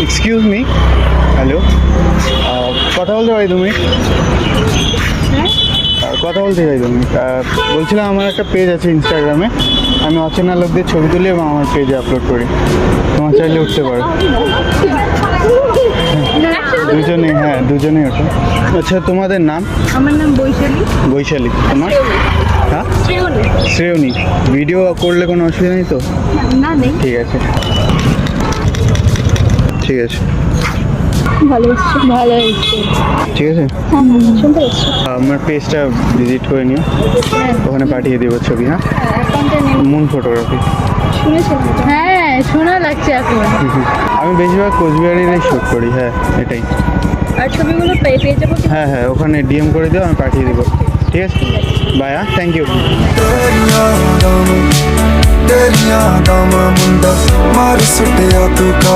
Excuse me, hello, কথা বলতে পারি তুমি? কথা বলতে চাই তুমি? বলছিলাম আমার একটা পেজ আছে ইনস্টাগ্রামে, আমি অচেনা লোকদের ছবি তুলি এবং আমার পেজে আপলোড করি, তোমার চাইলে উঠতে পারো। দুজনেই, হ্যাঁ দুজনেই ওঠো। আচ্ছা তোমাদের নাম? আমার নাম বৈশালী। বৈশালী, তোমার? হ্যাঁ শ্রেয়নী। শ্রেয়নী। ভিডিও করলে কোনো অসুবিধা নেই তো? না নেই। ঠিক আছে ঠিক আছে ভালো এসছে, ভালো এসছে। ঠিক আছে, শুনতে পাচ্ছি। আমার পেজটা ভিজিট করে নিও, ওখানে পাঠিয়ে দেবো ছবি। হ্যাঁ, অ্যাকাউন্টে নেই। Moon photography. শুনেছেন? হ্যাঁ শোনা লাগছে এখন। আমি বেশিরভাগ কোচবিহারেরই শ্যুট করি। হ্যাঁ এটাই। আর ছবিগুলো পেয়ে যাবো কি? হ্যাঁ হ্যাঁ, ওখানে ডিএম করে দিও, আমি পাঠিয়ে দেবো। ঠিক আছে, বাই। হ্যাঁ, থ্যাংক ইউ। तेरियां दाम मुंडा मार सुटिया तू का